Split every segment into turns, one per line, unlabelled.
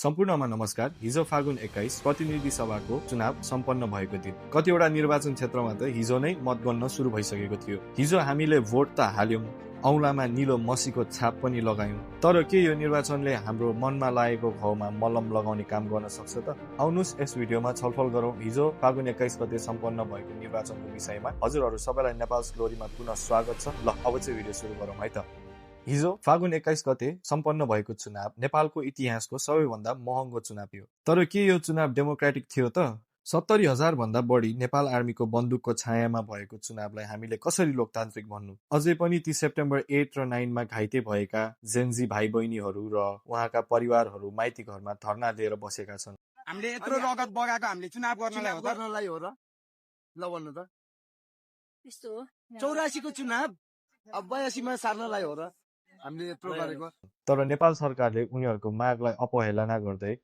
सम्पूर्णमा नमस्कार। हिजो फागुन 21 प्रतिनिधि सभाको चुनाव सम्पन्न भएको दिन। कतिवटा निर्वाचन क्षेत्रमा त हिजो नै मतगणना सुरु भइसकेको थियो। हिजो हामीले भोट त हाल्यौं, औँलामा निलो मसीको छाप पनि लगायौं। तर के यो निर्वाचनले हाम्रो मनमा लागेको घाउमा मलम लगाउने काम गर्न सक्छ त? आउनुस् यस भिडियोमा छलफल गरौँ हिजो फागुन 21 गते सम्पन्न भएको निर्वाचनको विषयमा। हजुरहरू सबैलाई नेपाल ग्लोरीमा पुनः स्वागत छ। ल अब चाहिँ भिडियो सुरु गरौँ है त। हिजो फागुन 21 गते सम्पन्न भएको चुनाव नेपालको इतिहासको सबैभन्दा महँगो चुनाव थियो। तर के यो चुनाव डेमोक्रेटिक थियो त? 70,000 भन्दा बढी नेपाल आर्मीको बन्दुकको छायामा भएको चुनावलाई हामीले कसरी लोकतान्त्रिक भन्नु? अझै पनि ती सेप्टेम्बर 8 र 9 मा घाइते भएका जेनजी भाइ बहिनीहरू र उहाँका परिवारहरू माइती घरमा धर्ना लिएर बसेका छन्।
हामीले यत्रो रगत बगाएको हामीले चुनाव गर्नलाई हो र? ल भन्नु त।
त्यस्तो हो
84 को चुनाव अब 82 मा सार्नलाई हो र? हामीले यत्रो गरेको।
तर नेपाल सरकारले उनीहरूको मागलाई अपहेलना गर्दै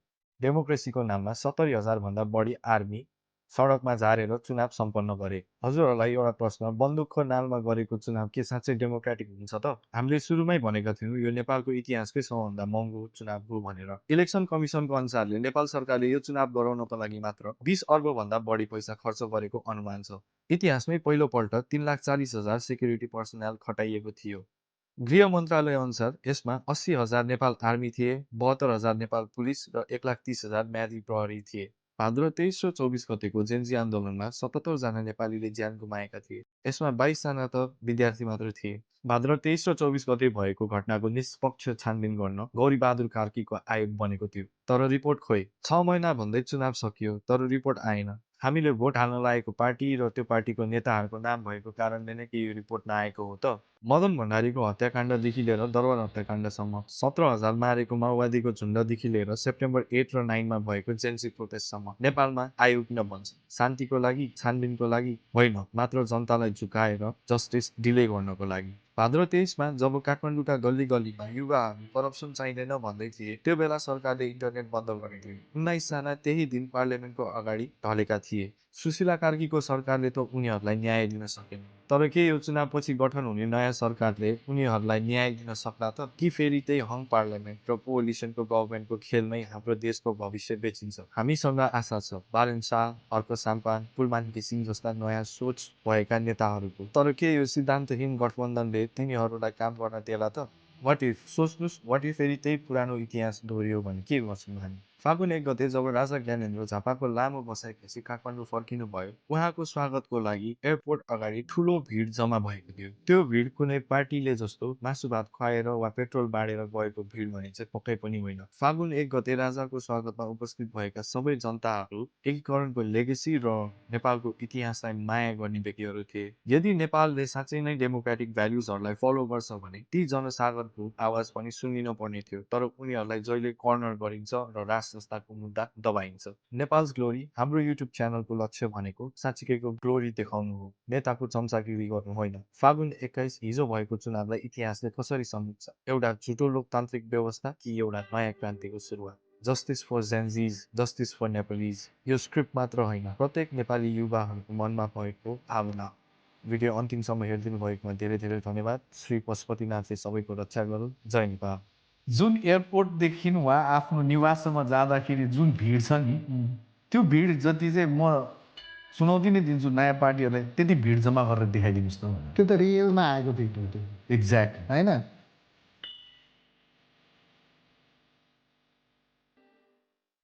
डेमोक्रेसीको नाममा 70,000 भन्दा बढी आर्मी सडकमा झारेर चुनाव सम्पन्न गरे। हजुरहरूलाई एउटा प्रश्न, बन्दुकको नालमा गरेको चुनाव के साँच्चै डेमोक्रेटिक हुन्छ त? हामीले सुरुमै भनेका थियौँ यो नेपालको इतिहासकै सबभन्दा महँगो चुनाव हो भनेर। इलेक्सन कमिसनको अनुसारले नेपाल सरकारले यो चुनाव गराउनको लागि मात्र 20 अर्ब भन्दा बढी पैसा खर्च गरेको अनुमान छ। इतिहासमै पहिलोपल्ट 3,40,000 सेक्युरिटी पर्सनल खटाइएको थियो। गृह मन्त्रालय अनुसार यसमा 80,000 नेपाल आर्मी थिए, 72,000 नेपाल पुलिस र 1,30,000 म्यादी प्रहरी थिए। भाद्र 23 र 24 गतेको जेन्जी आन्दोलनमा 77 जना नेपालीले ज्यान गुमाएका थिए। यसमा 22 जना त विद्यार्थी मात्र थिए। भाद्र 23 र 24 गते भएको घटनाको निष्पक्ष छानबिन गर्न गौरीबहादुर कार्कीको आयोग बनेको थियो। तर रिपोर्ट खोइ 6 महिना भन्दै चुनाव सकियो, तर रिपोर्ट आएन। हामीले भोट हाल्न लागेको पार्टी र त्यो पार्टीको नेताहरूको नाम भएको कारणले नै के यो रिपोर्ट नआएको हो त? मदन भण्डारीको हत्याकाण्डदेखि लिएर दरबार हत्याकाण्डसम्म, 17,000 मारेको माओवादीको झुण्डदेखि लिएर सेप्टेम्बर 8 र 9 मा भएको जेन्सी प्रोटेस्टसम्म नेपालमा आयोग किन बन्छ? शान्तिको लागि, छानबिनको लागि होइन, मात्र जनतालाई झुकाएर जस्टिस डिले गर्नको लागि। भाद्र 23 मा जब काठमाडौँका गल्ली गल्लीमा युवाहरू करप्सन चाहिँदैन भन्दै थिए, त्यो बेला सरकारले इन्टरनेट बन्द गरेको थियो। 19 जना त्यही दिन पार्लियामेन्टको अगाडि ढलेका थिए। सुशीला कार्कीको सरकारले त उनीहरूलाई न्याय दिन सकेन। तर के यो चुनावपछि गठन हुने नयाँ सरकारले उनीहरूलाई न्याय दिन सक्ला त? कि फेरि त्यही हङ पार्लियामेन्ट र कोअलिसनको गभर्मेन्टको खेलमै हाम्रो देशको भविष्य बेचिन्छ? हामीसँग आशा छ बालेन शाह, अर्क साम्पान, कुलमान घिसिङ जस्ता नयाँ सोच भएका नेताहरूको। तर के यो सिद्धान्तहीन गठबन्धनले तिनीहरूलाई काम गर्न देला त? What if? सोच्नुस्, वाट इफ फेरि त्यही पुरानो इतिहास दोहोरियो भने के गर्छौँ हामी? फागुन 1 गते जब राजा ज्ञानेन्द्र झापाको लामो बसाइपछि काठमाडौँ फर्किनु भयो, उहाँको स्वागतको लागि एयरपोर्ट अगाडि ठुलो भिड जम्मा भएको थियो। त्यो भिड कुनै पार्टीले जस्तो मासु भात खुवाएर वा पेट्रोल बाँडेर गएको भिड भने चाहिँ पक्कै पनि होइन। फागुन 1 गते राजाको स्वागतमा उपस्थित भएका सबै जनताहरू एकीकरणको लेगेसी र नेपालको इतिहासलाई माया गर्ने व्यक्तिहरू थिए। यदि नेपालले साँच्चै नै डेमोक्रेटिक भ्याल्युजहरूलाई फलो गर्छ भने ती जनसागरको आवाज पनि सुनिन पर्ने थियो। तर उनीहरूलाई जहिले कर्नर गरिन्छ र राष्ट्र संस्थाको मुद्दा दबाइन्छ। नेपाल्स ग्लोरी हाम्रो युट्युब च्यानलको लक्ष्य भनेको साँच्चीकैको ग्लोरी देखाउनु हो, नेताको चम्चागिरी गर्नु होइन। फागुन 21 हिजो भएको चुनावलाई इतिहासले कसरी सम्झिन्छ? एउटा झुटो लोकतान्त्रिक व्यवस्था कि एउटा नयाँ क्रान्तिको सुरुवात? Justice for Gen Z's, justice for Nepalese, यो स्क्रिप्ट मात्र होइन, प्रत्येक नेपाली युवाहरूको मनमा भएको भावना। भिडियो अन्तिमसम्म हेरिदिनु भएकोमा धेरै धेरै धन्यवाद। श्री पशुपतिनाथले सबैको रक्षा गरून्। जय नेपाल।
जुन एयरपोर्टदेखि वा आफ्नो निवाससम्म जाँदाखेरि जुन भिड छ नि, त्यो भिड जति चाहिँ म चुनौती नै दिन्छु नयाँ पार्टीहरूलाई, त्यति भिड जम्मा गरेर देखाइदिनुहोस् न।
त्यो त रियलमा आएको थियो त्यो
एक्ज्याक्ट
होइन।